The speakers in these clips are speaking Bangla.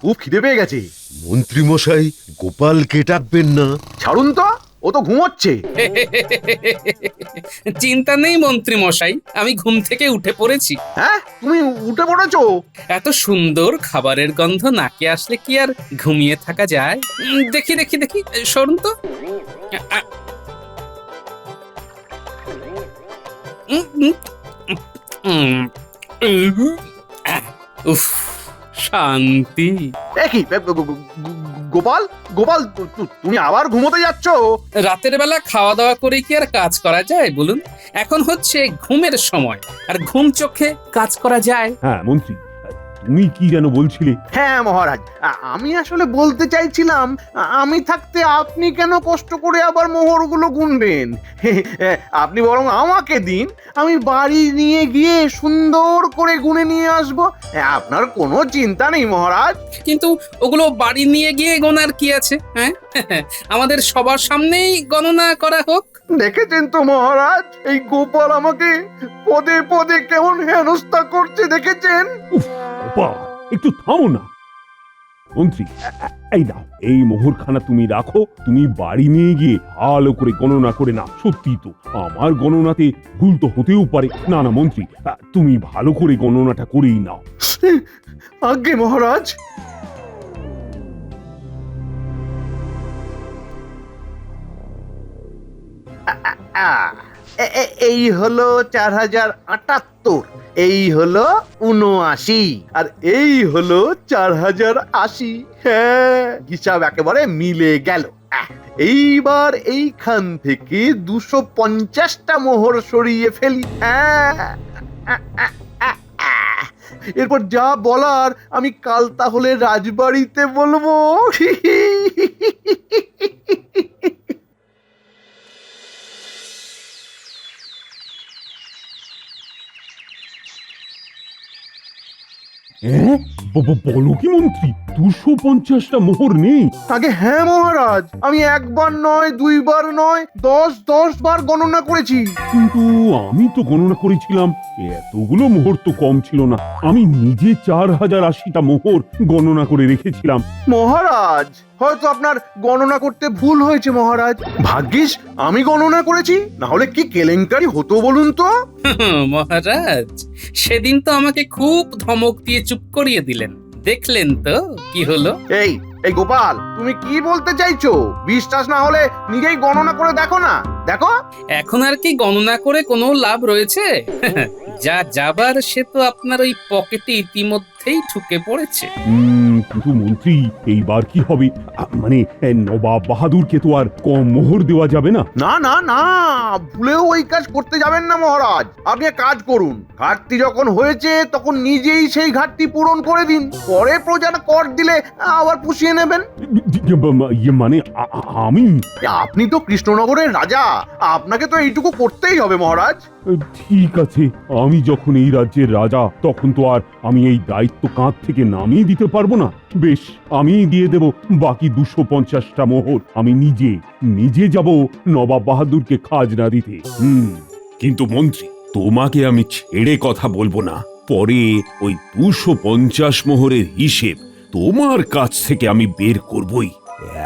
খুব খিদে পেয়ে গেছে। মন্ত্রী মশাই, গোপালকে ডাকবেন না? ছাড়ুন তো, ও তো ঘুমোচ্ছে। চিন্তা নেই মন্ত্রী মশাই, আমি ঘুম থেকে উঠে পড়েছি। হ্যাঁ, তুমি উঠে পড়েছো? এত সুন্দর খাবারের গন্ধ নাকে আসলে কি আর ঘুমিয়ে থাকা যায়? দেখি দেখি দেখি, সরুন তো। উম, উম, উম, উম, উফ, শান্তি। কি গোপাল, গোপাল, তুমি আবার ঘুমোতে যাচ্ছ? রাতের বেলা খাওয়া দাওয়া করে কি আর কাজ করা যায় বলুন? এখন হচ্ছে ঘুমের সময়, আর ঘুম চোখে কাজ করা যায়। হ্যাঁ মন্ত্রী, তুমি কি যেন বলছিলে? হ্যাঁ মহারাজ, আমি আসলে বলতে চাইছিলাম, আমি থাকতে আপনি কেন কষ্ট করে আবার মোহরগুলো গুনবেন? আপনি বরং আমাকে দিন, আমি বাড়ি নিয়ে গিয়ে সুন্দর করে গুনে নিয়ে আসবো। আপনার কোনো চিন্তা নেই মহারাজ। কিন্তু ওগুলো বাড়ি নিয়ে গিয়ে গোনার কি আছে? হ্যাঁ, আমাদের সবার সামনেই গণনা করা হোক। দেখেছেন তো মহারাজ, এই গোপাল আমাকে পদে পদে কেমন হেনস্থা করছে, দেখেছেন? উফ, গোপাল, একটু থামো না। মন্ত্রী, এই দাও, এই মোহরখানা তুমি রাখো। তুমি বাড়ি নিয়ে গিয়ে ভালো করে গণনা করে না। সত্যি তো, আমার গণনাতে ভুল তো হতেও পারে। না না মন্ত্রী, তুমি ভালো করে গণনাটা করেই নাও। আজ্ঞে মহারাজ। এই হলো 4078, এই হলো 79, আর এই হলো 4080। হ্যাঁ, হিসাব একেবারে মিলে গেল। এইবার এইখান থেকে 250টা মোহর সরিয়ে ফেলি। হ্যাঁ, এরপর যা বলার আমি কাল তাহলে রাজবাড়িতে বলবো। হ্যাঁ, বলো কি মন্ত্রী, 250টা মোহর নেই? আগে হ্যাঁ মহারাজ, আমি একবার নয়, দুইবার নয়, 10 বার গণনা করেছি। কিন্তু আমি তো গণনা করেছিলাম এতগুলো মোহর তো কম ছিল না। আমি নিজে 4080টা মোহর গণনা করে রেখেছিলাম। মহারাজ, হয়তো আপনার গণনা করতে ভুল হয়েছে মহারাজ। ভাগ্যিস আমি গণনা করেছি, না হলে কি কেলেঙ্কারি হতো বলুন তো। মহারাজ, সেদিন তো আমাকে খুব ধমক দিয়ে চুপ করিয়ে দিলেন। দেখলেন তো কি হলো? এই এই গোপাল, তুমি কি বলতে চাইছো? বিশ্বাস না হলে নিজেই গণনা করে দেখো না, দেখো। এখন আর কি গণনা করে কোনো লাভ রয়েছে? যা যাবার সে তো আপনার ওই পকেটে ইতিমধ্যেই ঢুকে পড়েছে। কিন্তু মন্ত্রী, এইবার কি হবে? মানে নবাব বাহাদুরকে তো আর কম মোহর দেওয়া যাবে না। না না না, ভুলেও ওই কাজ করতে যাবেন না মহারাজ। আপনি এক কাজ করুন, ঘাটতি যখন হয়েছে তখন নিজেই সেই ঘাটতি পূরণ করে দিন, পরে প্রজারা কর দিলে আবার পুষিয়ে নেবেন। মানে আমি? আপনি তো কৃষ্ণনগরের রাজা, আপনাকে তো এইটুকু করতেই হবে মহারাজ। ঠিক আছে, আমি যখন এই রাজ্যের রাজা, তখন তো আর আমি এই দায়িত্ব কাঁধ থেকে নামিয়ে দিতে পারবো না। বেশ, আমি দিয়ে দেব বাকি 250টা মোহর। আমি নিজে যাব নবাব বাহাদুরকে খাজনা দিতে। কিন্তু মন্ত্রী, তোমাকে আমি ছেড়ে কথা বলবো না। পরে ওই 250 মোহরের হিসেব তোমার কাছ থেকে আমি বের করবই।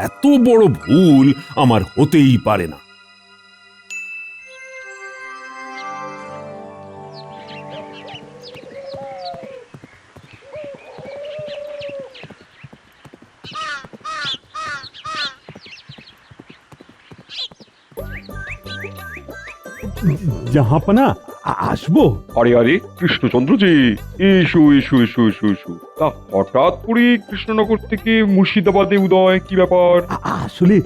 এত বড় ভুল আমার হতেই পারে না। জাহাপনা, আসবো? আরে আরে, কৃষ্ণচন্দ্র জি, এসো এসো এসো এসো এসো। তা হঠাৎ করে কৃষ্ণনগর থেকে মুর্শিদাবাদে উদয়, কি ব্যাপার? আসলে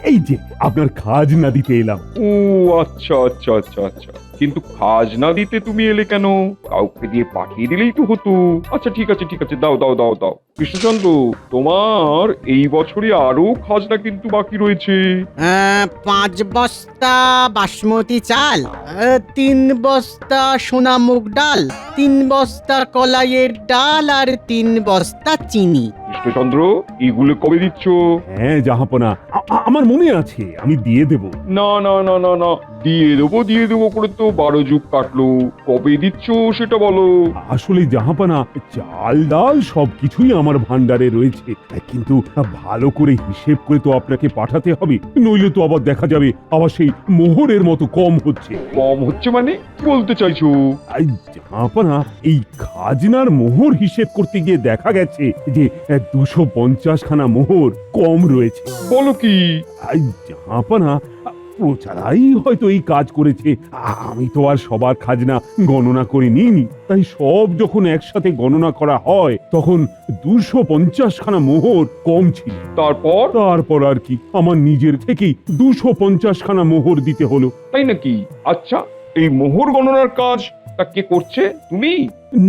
এই যে আপনার খাজনা দিতে এলাম। ও আচ্ছা আচ্ছা আচ্ছা আচ্ছা, কিন্তু খাজনা দিতে তুমি এলে কেন? কাউকে দিয়ে পাঠিয়ে দিলেই তো হতো। আচ্ছা ঠিক আছে ঠিক আছে, দাও দাও দাও দাও। কৃষ্ণচন্দ্র, তোমার এই বছরে আরো খাজনা কিন্তু বাকি রয়েছে। 5 বস্তা বাসমতি চাল, 3 বস্তা সোনা মুগ ডাল, 3 বস্তা কলাইয়ের ডাল আর 3 বস্তা চিনি। কৃষ্ণচন্দ্র এগুলো কবে দিচ্ছ? হ্যাঁ জাহাপনা, আমার মনে আছে, আমি দিয়ে দেব। না না না না না, দিয়ে দেবো করে তো 12 যুগ কাটলো। কবে দিচ্ছ সেটা বলো। আসলে জাহাপনা, চাল ডাল সবকিছুই আমার ভান্ডারে রয়েছে, কিন্তু ভালো করে হিসেব করে তো আপনাকে পাঠাতে হবে, নইলে তো আবার দেখা যাবে আবার সেই মোহরের মতো কম হচ্ছে। কম হচ্ছে মানে কি বলতে চাইছো? এই জাহাপনা, এই খাজনার মোহর হিসেব করতে গিয়ে দেখা গেছে যে 250 খানা মোহর কম রয়েছে। বলো কি? এই জাহাপনা, প্রচারাই হয়তো এই কাজ করেছে। আমি তো আর সবার খাজনা গণনা করে নিইনি, তাই সব যখন একসাথে গণনা করা হয় তখন 250 খানা মোহর কম ছিল। তারপর আর কি, আমার নিজের থেকেই 250 খানা মোহর দিতে হলো। তাই নাকি? আচ্ছা, এই মোহর গণনার কাজ তা কে করছে? তুমি?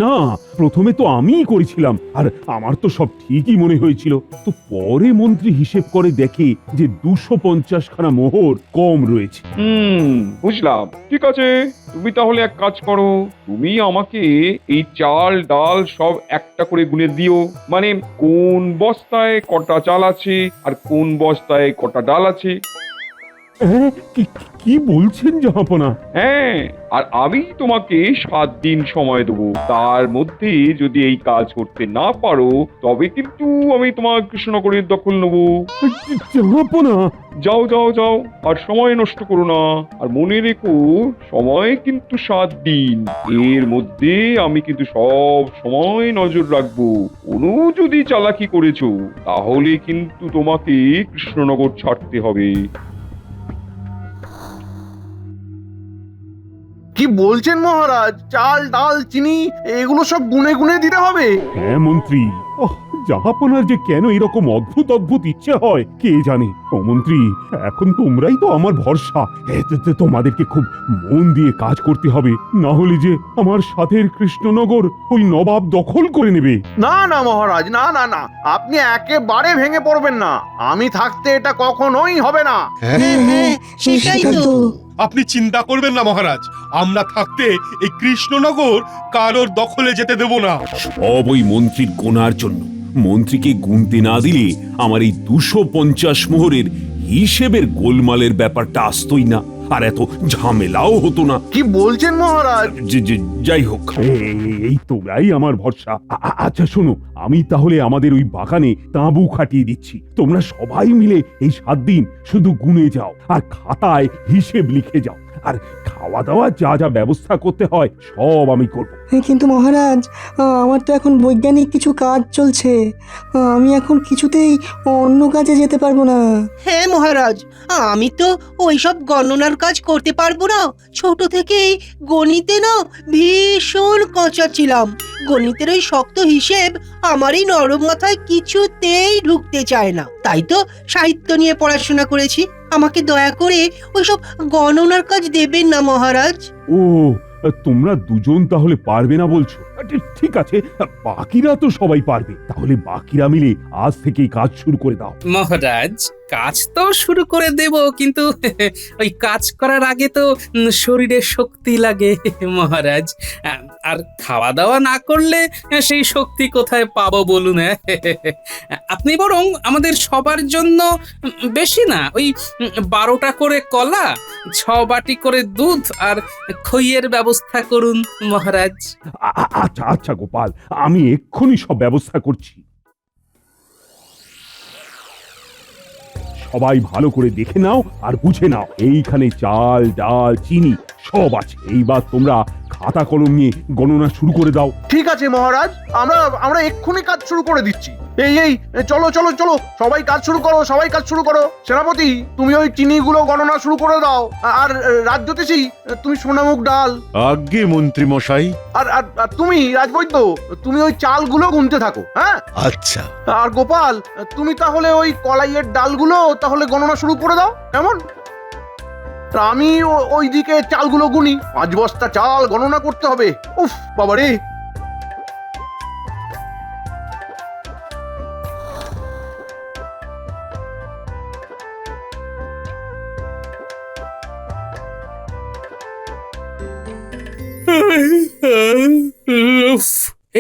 না, প্রথমে তো আমিই করেছিলাম, আর আমার তো সব ঠিকই মনে হয়েছিল। তো পরে মন্ত্রী হিসেব করে দেখে যে 250 খানা মোহর কম রয়েছে। বুঝলাম। ঠিক আছে, তুমি তাহলে এক কাজ করো, তুমি আমাকে এই চাল ডাল সব একটা করে গুনে দিও। মানে কোন বস্তায় কটা চাল আছে আর কোন বস্তায় কটা ডাল আছে। হ্যাঁ, কি বলছেন জাহাপনা? হ্যাঁ, আর আমি তোমাকে 7 দিন সময় দেবো। তার মধ্যে যদি এই কাজ করতে না পারো তবে কিন্তু আমি তোমার কৃষ্ণনগরের দখল নেবো। জাহাপনা, যাও যাও যাও, আর সময় নষ্ট করো না। আর মনে রেখো, সময় কিন্তু 7 দিন। এর মধ্যে আমি কিন্তু সব সময় নজর রাখবো। কোনো যদি চালাকি করেছো তাহলে কিন্তু তোমাকে কৃষ্ণনগর ছাড়তে হবে। কি বলছেন মহারাজ? চাল ডাল চিনি এগুলো সব গুনে গুনে দিতে হবে? হ্যাঁ মন্ত্রী, জাহাপনার যে কেন এরকম অদ্ভুত অদ্ভুত ইচ্ছে হয় কে জানে। ও মন্ত্রী, এখন তোমরাই তো আমার ভরসা। তোমাদেরকে খুব মন দিয়ে কাজ করতে হবে, না হলে যে আমার সাথের কৃষ্ণনগর ওই নবাব দখল করে নেবে। না না মহারাজ, না না না, আপনি একেবারে ভেঙে পড়বেন না। আমি থাকতে এটা কখনোই হবে না। হ্যাঁ, সেটাই তো। আপনি চিন্তা করবেন না মহারাজ, আমরা থাকতে এই কৃষ্ণনগর কারোর দখলে যেতে দেব না। সব ওই মন্ত্রীর গোনার জন্য। মন্ত্রীকে গুনতে না দিলে আমার এই 250 মোহরের হিসেবের গোলমালের ব্যাপারটা আসতোই না, আর এত ঝামেলাও হতো না। কি বলছেন মহারাজ? যাই হোক, এই তোমরাই আমার ভরসা। আচ্ছা শোনো, আমি তাহলে আমাদের ওই বাগানে তাঁবু খাটিয়ে দিচ্ছি। তোমরা সবাই মিলে এই 7 দিন শুধু গুনে যাও আর খাতায় হিসেব লিখে যাও, আর খাওয়া দাওয়া যা যা ব্যবস্থা করতে হয় সব আমি করব। কিন্তু মহারাজ, আমার তো এখন বৈজ্ঞানিক কিছু কাজ চলছে, আমি এখন কিছুতেই অন্য কাজে যেতে পারবো না। হ্যাঁ মহারাজ, আমি তো ওইসব গণনার কাজ করতে পারবো না। ছোট থেকেই গণিতে না ভীষণ কাঁচা ছিলাম। গণিতের ওই শক্ত হিসেব আমারই নরম মাথায় কিছুতেই ঢুকতে চায় না। তাই তো সাহিত্য নিয়ে পড়াশোনা করেছি। আমাকে দয়া করে ওইসব গণনার কাজ দেবেন না মহারাজ। ও, তোমরা দুজন তাহলে পারবে না বলছো? ঠিক আছে, বাকিরা তো সবাই পারবে। তাহলে বাকিরা মিলে আজ থেকেই কাজ শুরু করে দাও। মহারাজ, কাজ তো শুরু করে দেব, কিন্তু ওই কাজ করার আগে তো শরীরে শক্তি লাগে মহারাজ। আর খাওয়া দাওয়া না করলে সেই শক্তি কোথায় পাবো বলুন? আপনি বরং আমাদের সবার জন্য বেশি না, ওই 12টা করে কলা, 6 বাটি করে দুধ আর খইয়ের ব্যবস্থা করুন মহারাজ। আচ্ছা আচ্ছা গোপাল, আমি এক্ষুনি সব ব্যবস্থা করছি। সবাই ভালো করে দেখে নাও আর বুঝে নাও, এইখানে চাল ডাল চিনি সব আছে। এইবার তোমরা খাতা কলম নিয়ে গণনা শুরু করে দাও। ঠিক আছে মহারাজ, আমরা এক্ষুনি কাজ শুরু করে দিচ্ছি। এই চলো চলো চলো, সবাই কাজ শুরু করো, সবাই কাজ শুরু করো। সেনাপতি, তুমি ওই চিনিগুলো গণনা শুরু করে দাও। আর রাজ্যতীষী, তুমি সোনামুখ ডাল। আজ্ঞে মন্ত্রী মশাই। আর তুমি রাজবৈদ্য, তুমি ওই চালগুলো গুনতে থাকো। হ্যাঁ আচ্ছা। আর গোপাল, তুমি তাহলে ওই কলাইয়ের ডালগুলো তাহলে গণনা শুরু করে দাও, কেমন? আমি ওইদিকে চালগুলো গুনি। 5 বস্তা চাল গণনা করতে হবে। উফ বাবারে!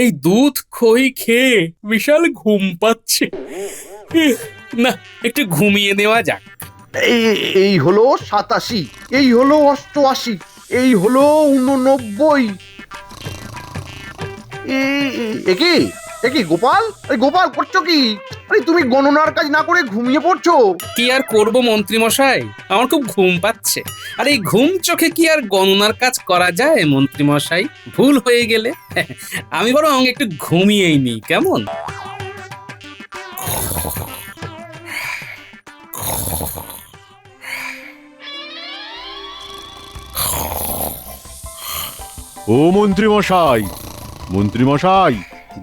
এই দুধ খই খেয়ে বিশাল ঘুম পাচ্ছে। না, একটু ঘুমিয়ে নেওয়া যাক। এই হলো 87, এই হলো 88, এই হলো 89। একই গোপাল, আরে গোপাল করছো কি? আরে তুমি গণনার কাজ না করে ঘুমিয়ে পড়ছো। কি আর করব মন্ত্রী মশাই, আমার খুব ঘুম পাচ্ছে। আর এই ঘুম চোখে কি আর গণনার কাজ করা যায় মন্ত্রী মশাই? ভুল হয়ে গেলে আমি বরং একটু ঘুমিয়েই নিই, কেমন? ও মন্ত্রী মশাই, মন্ত্রী মশাই,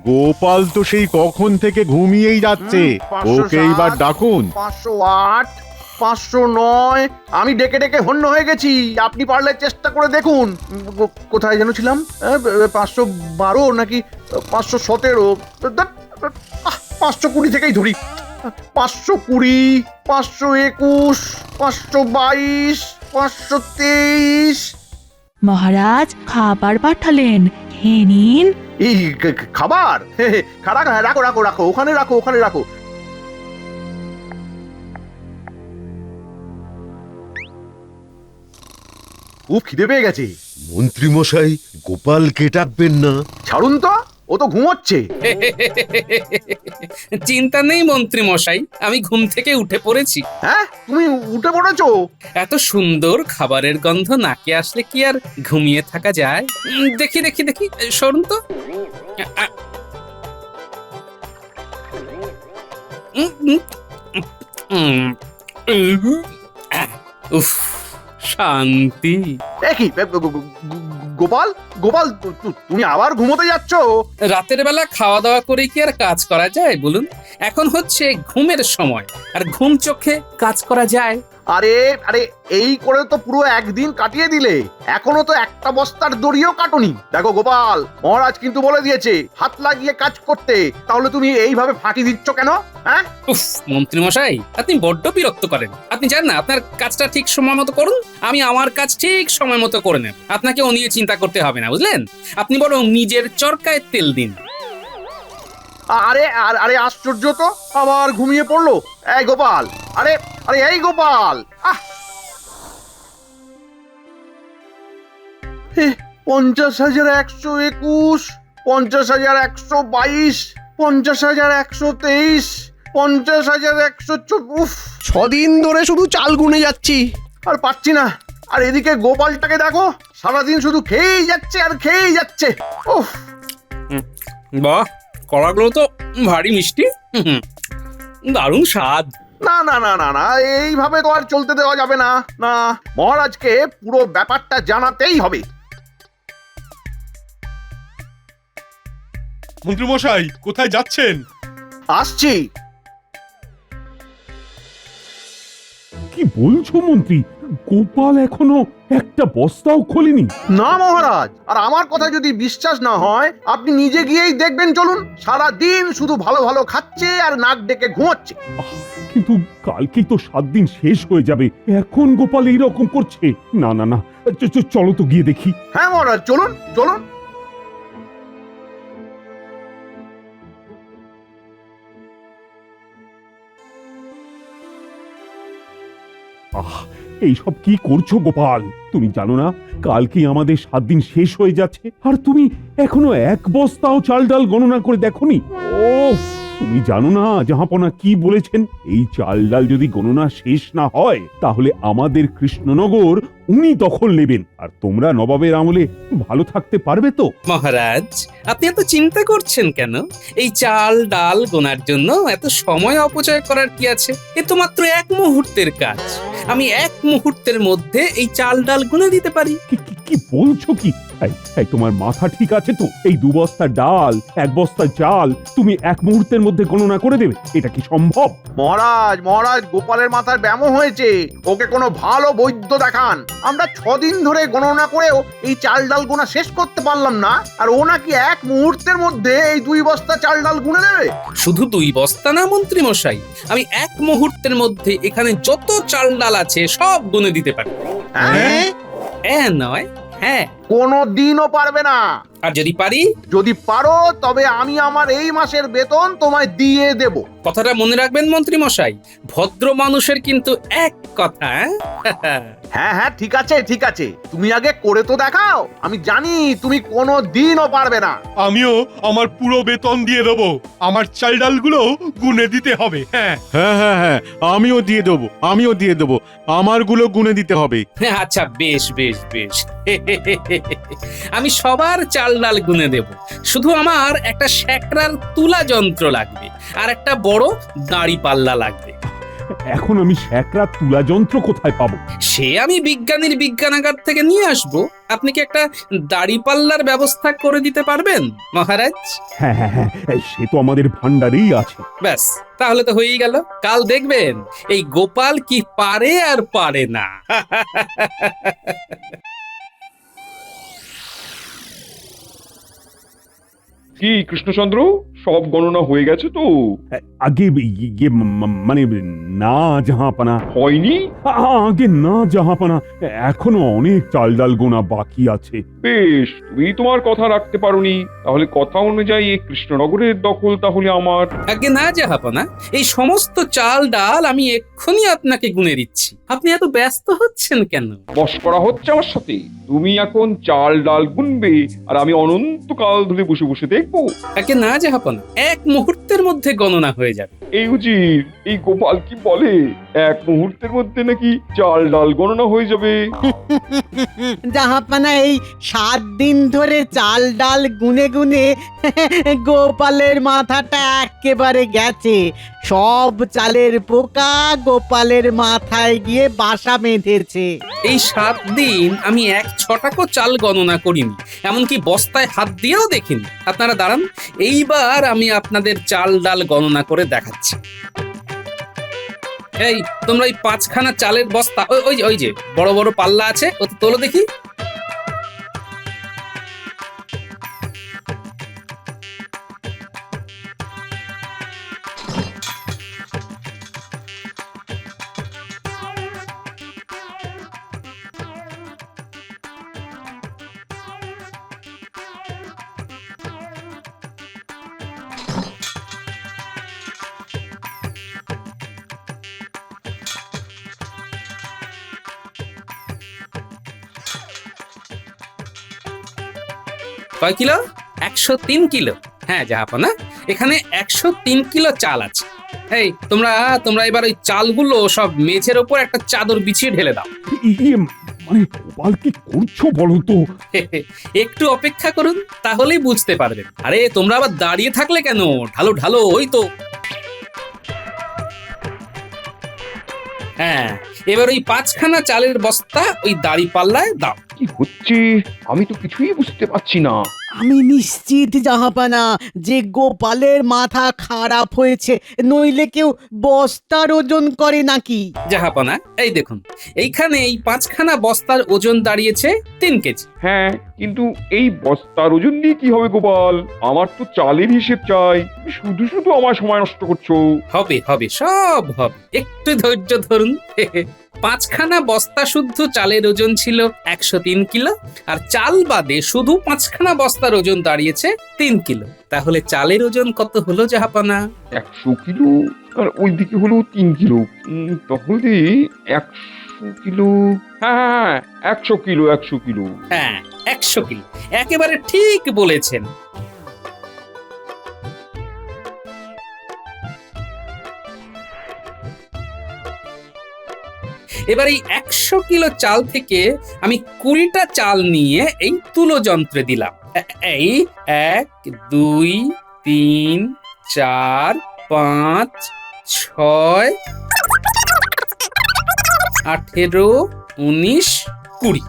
গোপাল তো সেই কখন থেকে ঘুমিয়েই যাচ্ছে। 507, ওকে এইবার ডাকুন। 508, 509, আমি ডেকে ডেকে হন্য হয়ে গেছি। আপনি পারলে চেষ্টা করে দেখুন। কোথায় যেন ছিলাম? 512 নাকি 517? 520 থেকেই ধরি। 520, 521, 522, 523। মহারাজ খাবার পাঠালেন, খেয়ে নিন। এই খাবার? রাখো রাখো রাখো, ওখানে রাখো, ওখানে রাখো। খুব খিদে পেয়ে গেছে। মন্ত্রী মশাই, গোপালকে ডাকবেন না। ছাড়ুন তো, ও তো ঘুমোচ্ছে। চিন্তা নেই মন্ত্রী মশাই, আমি ঘুম থেকে উঠে পড়েছি। হ্যাঁ, তুমি উঠে পড়েছো? এত সুন্দর খাবারের গন্ধ নাকে আসলে কি আর ঘুমিয়ে থাকা যায়? দেখি দেখি দেখি, সরুন তো। উফ, শান্তি। কি গোপাল, গোপাল, তুমি আবার ঘুমোতে যাচ্ছ? রাতের বেলা খাওয়া দাওয়া করে কি আর কাজ করা যায় বলুন? এখন হচ্ছে ঘুমের সময়, আর ঘুম চোখে কাজ করা যায়? আরে আরে, এই করে তো পুরো একদিন কাটিয়ে দিলে। এখনো তো একটা বস্তার দড়িও কাটুনি। দেখো গোপাল, মহারাজ কিন্তু বলে দিয়েছে হাত লাগিয়ে কাজ করতে। তাহলে তুমি এইভাবে ফাঁকি দিচ্ছ কেন? হ্যাঁ? উফ, মন্ত্রী মশাই, আপনি বড্ড বিরক্ত করেন। আপনি জান না, আপনার কাজটা ঠিক সময় মতো করুন, আমি আমার কাজ ঠিক সময় মতো করে নেব। আপনাকে ও নিয়ে চিন্তা করতে হবে না, বুঝলেন? আপনি বরং নিজের চরকায় তেল দিন। আরে আরে, আশ্চর্য তো, আবার ঘুমিয়ে পড়লো। এই গোপাল, আরে আরে, এই গোপাল, 50,121, 50,122, 50,123, 50,124। উফ, 6 দিন ধরে শুধু চাল গুনে যাচ্ছি। আর পাচ্ছি না। আর এদিকে গোপালটাকে দেখো, সারাদিন শুধু খেয়েই যাচ্ছে আর খেয়েই যাচ্ছে। উফ, বাহ, কলাগুলো তো ভারী মিষ্টি। দারুণ স্বাদ। না না না না না, এইভাবে তো আর চলতে দেওয়া যাবে না। না, মহারাজকে পুরো ব্যাপারটা জানাতেই হবে। মন্ত্রী মশাই, কোথায় যাচ্ছেন? আসছি। কি বলছো মন্ত্রী? গোপাল এখনো একটা বস্তাও খোলেনি? না মহারাজ, আর আমার কথা যদি বিশ্বাস না হয়, আপনি নিজে গিয়েই দেখবেন। চলুন, সারা দিন শুধু ভালো ভালো খাচ্ছে আর নাক ডেকে ঘুমোচ্ছে। কিন্তু কালকেই তো 7 দিন শেষ হয়ে যাবে, এখন গোপাল এইরকম করছে? না না না, চলো তো গিয়ে দেখি। হ্যাঁ মহারাজ, চলুন চলুন। এইসব কি করছো গোপাল? তুমি জানো না কালকেই আমাদের 7 দিন শেষ হয়ে যাচ্ছে, আর তুমি এখনো এক বস্তাও চাল ডাল গণনা করে দেখোনি? ওফ, তুমি জানো না জাহাপনা কি বলেছেন? এই চাল ডাল যদি গণনা শেষ না হয়, তাহলে আমাদের কৃষ্ণনগর উনি দখল নেবেন, আর তোমরা নবাবের আমলে ভালো থাকতে পারবে তো? মহারাজ, আপনি এত চিন্তা করছেন কেন? এই চাল ডাল গোনার জন্য এত সময় অপচয় করার কি আছে? এ তো মাত্র 1 মুহূর্তের কাজ। আমি 1 মুহূর্তের মধ্যে এই চাল ডাল গুনে দিতে পারি। কি বলছো কি? এই তোমার মাথা ঠিক আছে তো? এই 2 বস্তা ডাল, 1 বস্তা চাল তুমি 1 মুহূর্তের মধ্যে গণনা করে দেবে? এটা কি সম্ভব? মহারাজ, মহারাজ, গোপালের মাথার ব্যামো হয়েছে। ওকে কোনো ভালো বৈদ্য দেখান। আমরা 6 দিন ধরে গণনা করেও এই চাল ডাল গোনা শেষ করতে পারলাম না, আর ও নাকি 1 মুহূর্তের মধ্যে এই 2 বস্তা চাল ডাল গুনে দেবে। শুধু 2 বস্তা না মন্ত্রী মশাই, আমি 1 মুহূর্তের মধ্যে এখানে যত চাল ডাল আছে সব গুনে দিতে পারি। হ্যাঁ? হ্যাঁ নয়, হ্যাঁ। কোনো দিনও পারবে না। আর যদি পারি? যদি পারো তবে আমি আমার এই মাসের বেতন তোমায় দিয়ে দেব। কথাটা মনে রাখবেন মন্ত্রী মশাই, ভদ্র মানুষের কিন্তু এক কথা। হ্যাঁ হ্যাঁ, ঠিক আছে ঠিক আছে, তুমি আগে করে তো দেখাও। আমি জানি তুমি কোনো দিনও পারবে না। আমিও আমার পুরো বেতন দিয়ে দেবো। আমার চাল ডালগুলো গুনে দিতে হবে। হ্যাঁ, হ্যাঁ হ্যাঁ হ্যাঁ, আমিও দিয়ে দেবো, আমারগুলো গুনে দিতে হবে। আচ্ছা বেশ বেশ বেশ, আমি সবার চাল ডাল গুনে দেব। শুধু আমার একটা শ্যাকরার তুলা যন্ত্র লাগবে আর একটা বড় দাড়ি পাল্লা লাগবে। এখন আমি শ্যাকরা তুলা যন্ত্র কোথায় পাবো? সে আমি বিজ্ঞানীর বিজ্ঞানাগার থেকে নিয়ে আসব। আপনি কি একটা দাড়ি পাল্লার ব্যবস্থা করে দিতে পারবেন মহারাজ? হ্যাঁ হ্যাঁ হ্যাঁ, সে তো আমাদের ভান্ডারেই আছে। ব্যাস, তাহলে তো হয়েই গেল। কাল দেখবেন এই গোপাল কি পারে আর পারে না। কি কৃষ্ণচন্দ্র, সব গণনা হয়ে গেছে তো? আগে মানে না জাহাপানা। হয়নি? আগে না জাহাপানা, এখনো অনেক চাল ডাল গোনা বাকি আছে। বেশ, তুমি তোমার কথা রাখতে পারোনি। তাহলে কথা অনুযায়ী এই কৃষ্ণনগরের দখল তাহলে আমার। আগে না জাহাপনা, এই সমস্ত চাল ডাল আমি এক্ষুনি আপনাকে গুনে দিচ্ছি। আপনি এত ব্যস্ত হচ্ছেন কেন? বশ করা হচ্ছে আমার সাথে। তুমি এখন চাল ডাল গুনবে আর আমি অনন্তকাল ধরে বসে বসে দেখবো। আগে না জাহাপনা, এক মুহূর্তের মধ্যে গণনা হয়ে যাবে। এই উজির, এই গোপাল কি বলে এক মুহূর্তের মধ্যে নাকি চাল ডাল গণনা হয়ে যাবে? জাহাপানা এই 7 দিন ধরে চাল ডাল গুনে গুনে গোপালের মাথাটা একেবারে গেছে। সব চালের পোকা গোপালের মাথায় গিয়ে বাসা বেঁধেছে। এই 7 দিন আমি 1 ছটাকও চাল গণনা করিনি, এমনকি বস্তায় হাত দিয়েও দেখিনি। আপনারা দাঁড়ান, এইবার আমি আপনাদের চাল ডাল গণনা করে দেখাচ্ছি। এই তোমরা ওই 5খানা চালের বস্তা, ওই যে বড় বড় পাল্লা আছে, ওতে তোলো দেখি। কয় কিলো? 103 কিলো। হ্যাঁ জাহাপনা, এখানে 103 কিলো চাল আছে। এই তোমরা এবার ওই চালগুলো সব মেঝের ওপর একটা চাদর বিছিয়ে ঢেলে দাও। মানে গোপাল কি করছো বলো তো? একটু অপেক্ষা করুন, তাহলেই বুঝতে পারবেন। আরে তোমরা আবার দাঁড়িয়ে থাকলে কেন? ঢালো ঢালো, ওই তো। হ্যাঁ, এবার ওই 5খানা চালের বস্তা ওই দাড়ি পাল্লায় দাও। কি হচ্ছে আমি তো কিছুই বুঝতে পারছি না। আমি নিশ্চিত জাহাপানা যে গোপালের মাথা খারাপ হয়েছে, নইলে কেউ বস্তার ওজন করে নাকি? জাহাপনা এই দেখুন, এইখানে এই 5খানা বস্তার ওজন দাঁড়িয়েছে 3 কেজি। হ্যাঁ, কিন্তু এই বস্তার ওজন দিয়ে কি হবে গোপাল? আমার তো চালের হিসেব চাই। শুধু শুধু আমার সময় নষ্ট করছো। হবে হবে, সব হবে, একটু ধৈর্য ধরুন। 5খানা বস্তা শুদ্ধ চালের ওজন ছিল 103 কিলো, আর চাল বাদে শুধু 5খানা বস্তার ওজন দাঁড়িয়েছে 3 কিলো। তাহলে চালের ওজন কত হলো জাহাপানা? 100 কিলো, আর ওইদিকে হলো 3 কিলো। তাহলে 100 কিলো। হ্যাঁ, 100 কিলো, 100 কিলো। হ্যাঁ, 100 কিলো, একেবারে ঠিক বলেছেন। এবার এই 100 কিলো চাল থেকে আমি 20টা চাল নিয়ে এই তুলো যন্ত্রে দিলাম। এই 1 2 3 4 5 6 18 19 20।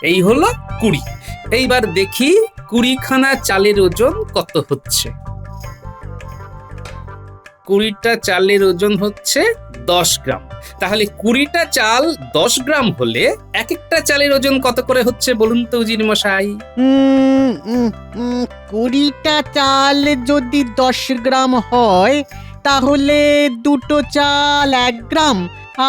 এই হলো 20। এইবার দেখি 20খানা চালের ওজন কত হচ্ছে। 20টা চালের ওজন হচ্ছে 10 গ্রাম। তাহলে 20টা চাল 10 গ্রাম হলে এক একটা চালের ওজন কত করে হচ্ছে বলুন তো উজির মশাই? 20টা চাল যদি 10 গ্রাম হয়, তাহলে দুটো চাল 1 গ্রাম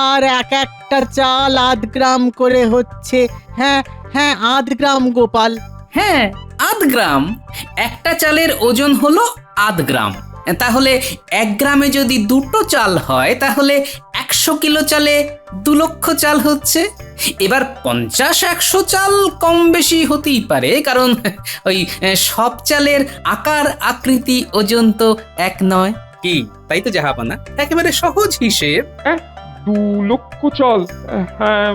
আর একটা চাল 8 গ্রাম করে হচ্ছে, হ্যাঁ হ্যাঁ 8 গ্রাম গোপাল। হ্যাঁ 8 গ্রাম, একটা চালের ওজন হলো 8 গ্রাম। তাহলে 1 গ্রামে যদি দুটো চাল হয় তাহলে 100 কিলো চালে 2 লক্ষ চাল হচ্ছে। এবার 50-100 চাল কম বেশি হতেই পারে, কারণ ওই সব চালের আকার আকৃতি ওজন তো এক নয়। কি তাই তো জাহাপানা? একেবারে সহজ হিসেব। 2 লক্ষ চাল, হ্যাঁ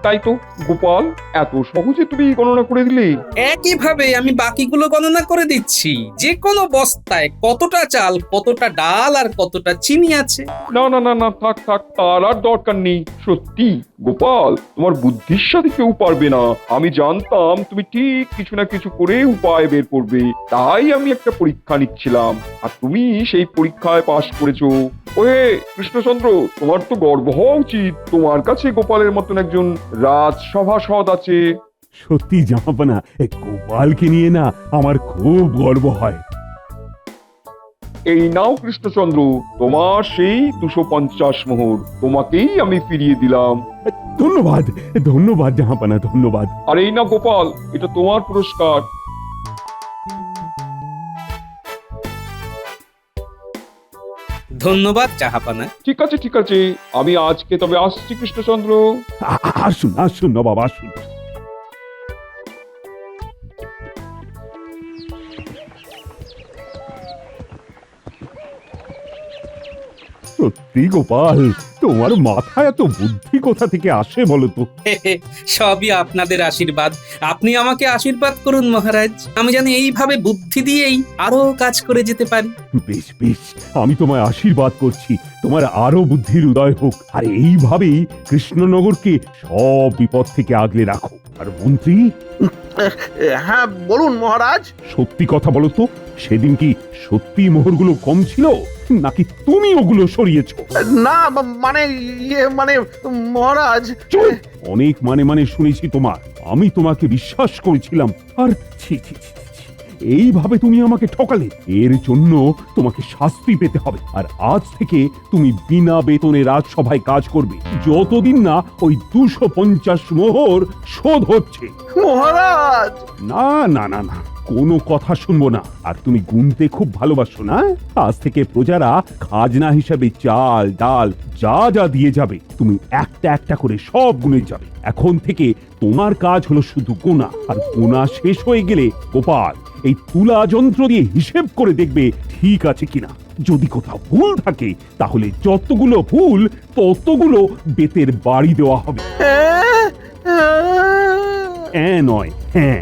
তাই তো গোপাল, এত সহজে তুমি গণনা করে দিলে? একইভাবে আমি বাকিগুলো গণনা করে দিচ্ছি। যে কোনো বস্তায় কতটা চাল, কতটা ডাল আর কতটা চিনি আছে। না না না না, থাক থাক, তার আর দরকার নেই। সত্যি গোপাল, তোমার বুদ্ধির সাথে কেউ পারবে না। আমি জানতাম তুমি ঠিক কিছু না কিছু করে উপায় বের করবে, তাই আমি একটা পরীক্ষা নিচ্ছিলাম, আর তুমি সেই পরীক্ষায় পাশ করেছো। ওহে কৃষ্ণচন্দ্র, তোমার তো গর্ব হওয়া উচিত, তোমার কাছে গোপালের মতন একজন রাজসভাসদ আছে। সত্যি জাহাপানা, গোপালকে নিয়ে না আমার খুব গর্ব হয়। এই নাও কৃষ্ণচন্দ্র, তোমার সেই 250 মোহর, তোমাকেই আমি ফিরিয়ে দিলাম। ধন্যবাদ ধন্যবাদ জাহাপানা, ধন্যবাদ। আর এই না গোপাল, এটা তোমার পুরস্কার। ধন্যবাদ জাহাপানা। ঠিক আছে ঠিক আছে, আমি আজকে তবে আসছি কৃষ্ণচন্দ্র। আসুন আসুন নবাব, আসুন। সত্যি গোপাল, তোমার মাথায় এত বুদ্ধি কোথা থেকে আসে বলো তো? সবই আপনাদের আশীর্বাদ। আপনি আমাকে আশীর্বাদ করুন মহারাজ, আমি জানি এইভাবে বুদ্ধি দিয়েই আরো কাজ করে যেতে পারি। বেশ বেশ, আমি তোমায় আশীর্বাদ করছি, তোমার আরো বুদ্ধির উদয় হোক, আর এইভাবেই কৃষ্ণনগরকে সব বিপদ থেকে আগলে রাখো। আর মন্ত্রী, হ্যাঁ বলুন মহারাজ। সত্যি কথা বলো তো, সেদিন কি সত্যি মোহরগুলো কম ছিল, নাকি তুমি ওগুলো সরিয়েছো? না মানে মানে মহারাজ। চুপ! অনেক মানে শুনেছি তোমার। আমি তোমাকে বিশ্বাস করেছিলাম, আর ছি ছি ছি ছি, এইভাবে তুমি আমাকে ঠকালে। এর জন্য তোমাকে শাস্তি পেতে হবে। আর আজ থেকে তুমি বিনা বেতনে রাজসভায় কাজ করবে, যতদিন না ওই 250 মোহর শোধ হচ্ছে। মহারাজ, না না না না, কোনো কথা শুনবো না। আর তুমি গুনতে খুব ভালোবাসো না? আজ থেকে প্রজারা খাজনা হিসাবে চাল ডাল যা যা দিয়ে যাবে, তুমি একটা একটা করে সব গুনে যাবে। এখন থেকে তোমার কাজ হলো শুধু গোনা, আর গোনা শেষ হয়ে গেলে গোপাল এই তুলা যন্ত্র দিয়ে হিসেব করে দেখবে ঠিক আছে কিনা। যদি কোথাও ভুল থাকে তাহলে যতগুলো ভুল ততগুলো বেতের বাড়ি দেওয়া হবে। নয় হ্যাঁ।